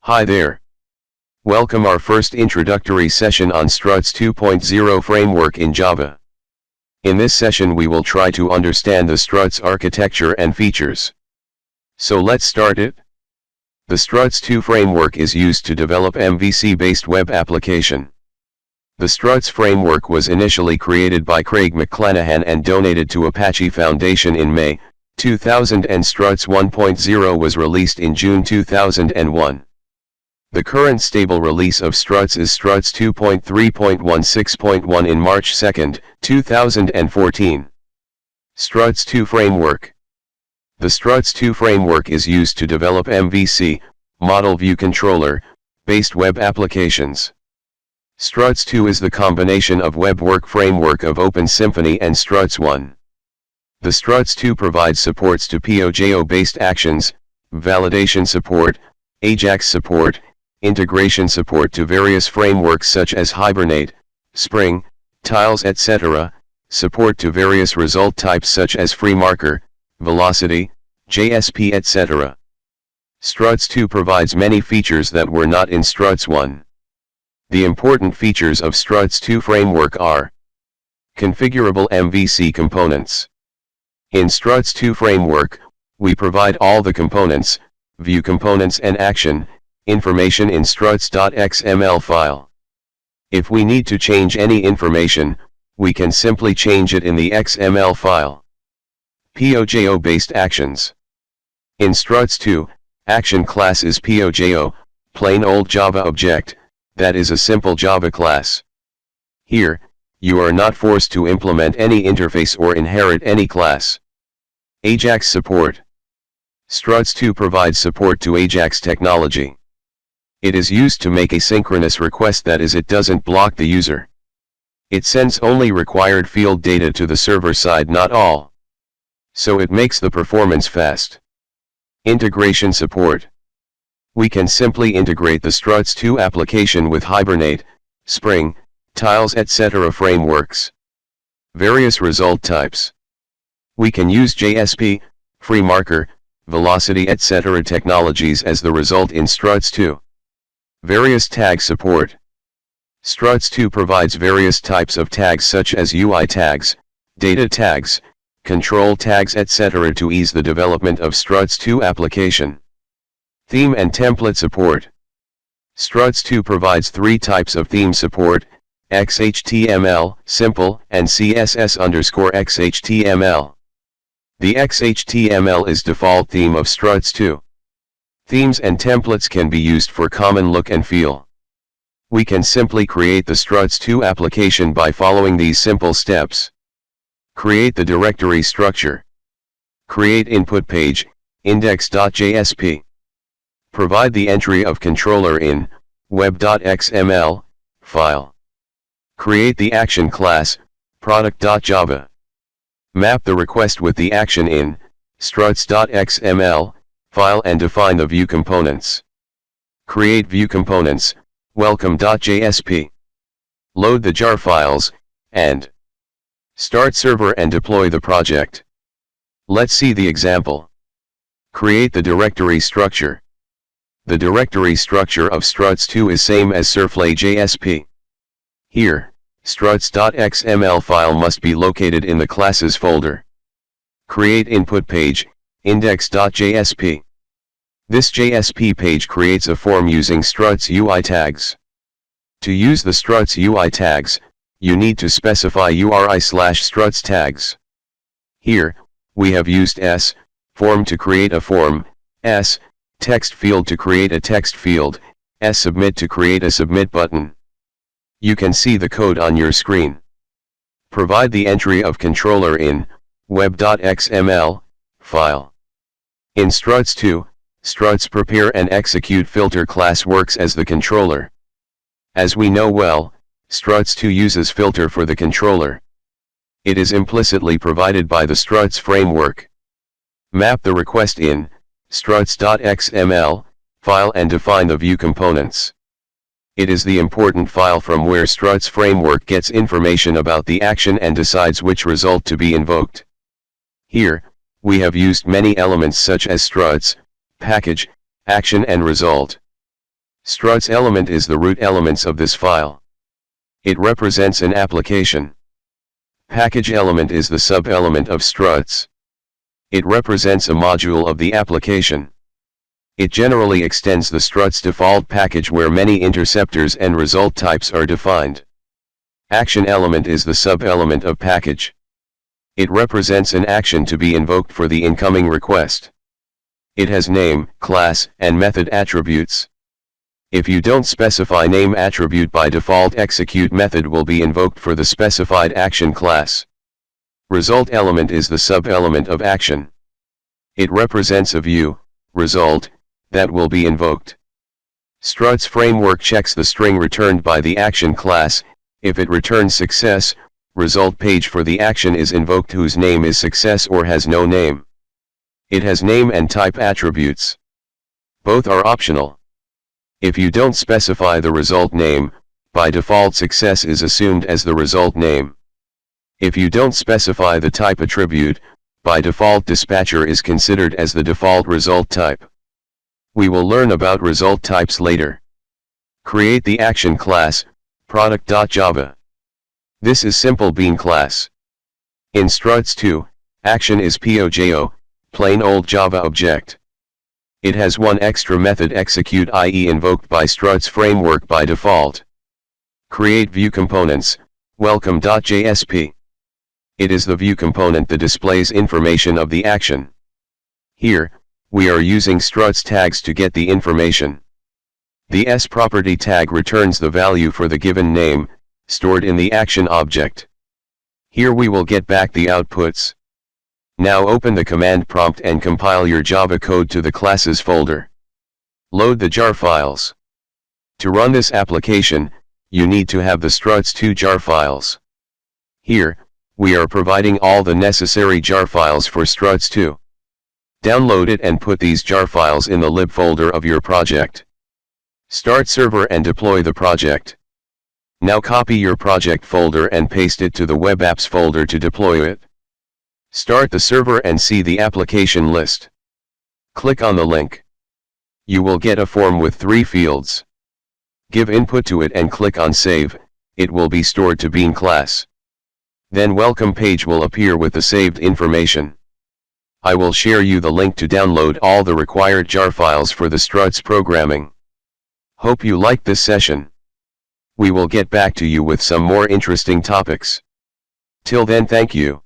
Hi there. Welcome our first introductory session on Struts 2.0 framework in Java. In this session we will try to understand the Struts architecture and features. So let's start it. The Struts 2 framework is used to develop MVC-based web application. The Struts framework was initially created by Craig McClanahan and donated to Apache Foundation in May 2000, and Struts 1.0 was released in June 2001. The current stable release of Struts is Struts 2.3.16.1 in March 2, 2014. Struts 2 framework. The Struts 2 framework is used to develop MVC, Model View Controller, based web applications. Struts 2 is the combination of WebWork framework of OpenSymfony and Struts 1. The Struts 2 provides supports to POJO-based actions, validation support, AJAX support, integration support to various frameworks such as Hibernate, Spring, Tiles etc., support to various result types such as FreeMarker, Velocity, JSP etc. Struts 2 provides many features that were not in Struts 1. The important features of Struts 2 framework are configurable MVC components. In Struts 2 framework, we provide all the components, view components and action, information in Struts.xml file. If we need to change any information, we can simply change it in the XML file. POJO-based actions. In Struts 2, action class is POJO, plain old Java object, that is a simple Java class. Here, you are not forced to implement any interface or inherit any class. AJAX support. Struts 2 provides support to AJAX technology. It is used to make asynchronous request, that is, it doesn't block the user. It sends only required field data to the server side, not all. So it makes the performance fast. Integration support. We can simply integrate the Struts 2 application with Hibernate, Spring, Tiles etc. frameworks. Various result types. We can use JSP, FreeMarker, Velocity etc. technologies as the result in Struts 2. Various tag support. Struts 2 provides various types of tags such as UI tags, data tags, control tags etc. to ease the development of Struts 2 application. Theme and template support. Struts 2 provides three types of theme support: XHTML, simple, and CSS_XHTML. The XHTML is default theme of Struts 2. Themes and templates can be used for common look and feel. We can simply create the Struts 2 application by following these simple steps. Create the directory structure. Create input page, index.jsp. Provide the entry of controller in web.xml file. Create the action class, product.java. Map the request with the action in struts.xml file and define the view components. Create view components, welcome.jsp. Load the jar files, and start server and deploy the project. Let's see the example. Create the directory structure. The directory structure of Struts 2 is same as servlet.jsp. Here, struts.xml file must be located in the classes folder. Create input page, index.jsp. This JSP page creates a form using Struts UI tags. To use the Struts UI tags, you need to specify URI/Struts tags. Here, we have used S, form to create a form, S, text field to create a text field, S submit to create a submit button. You can see the code on your screen. Provide the entry of controller in web.xml file. In Struts 2, Struts prepare and execute filter class works as the controller. As we know well, Struts 2 uses filter for the controller. It is implicitly provided by the Struts framework. Map the request in struts.xml file and define the view components. It is the important file from where Struts framework gets information about the action and decides which result to be invoked. Here, we have used many elements such as struts, package, action and result. Struts element is the root elements of this file. It represents an application. Package element is the sub-element of struts. It represents a module of the application. It generally extends the struts default package where many interceptors and result types are defined. Action element is the sub-element of package. It represents an action to be invoked for the incoming request. It has name, class, and method attributes. If you don't specify name attribute by default, execute method will be invoked for the specified action class. Result element is the sub-element of action. It represents a view, result, that will be invoked. Struts framework checks the string returned by the action class. If it returns success, result page for the action is invoked whose name is success or has no name. It has name and type attributes. Both are optional. If you don't specify the result name, by default success is assumed as the result name. If you don't specify the type attribute, by default dispatcher is considered as the default result type. We will learn about result types later. Create the action class, product.java. This is simple bean class. In Struts 2, action is POJO, plain old Java object. It has one extra method execute, i.e. invoked by Struts framework by default. Create view components, welcome.jsp. It is the view component that displays information of the action. Here, we are using struts tags to get the information. The sProperty tag returns the value for the given name, stored in the action object. Here we will get back the outputs. Now open the command prompt and compile your Java code to the classes folder. Load the jar files. To run this application, you need to have the Struts2 jar files. Here, we are providing all the necessary jar files for Struts2. Download it and put these jar files in the lib folder of your project. Start server and deploy the project. Now copy your project folder and paste it to the web apps folder to deploy it. Start the server and see the application list. Click on the link. You will get a form with 3 fields. Give input to it and click on save. It will be stored to bean class. Then welcome page will appear with the saved information. I will share you the link to download all the required jar files for the Struts programming. Hope you liked this session. We will get back to you with some more interesting topics. Till then, thank you.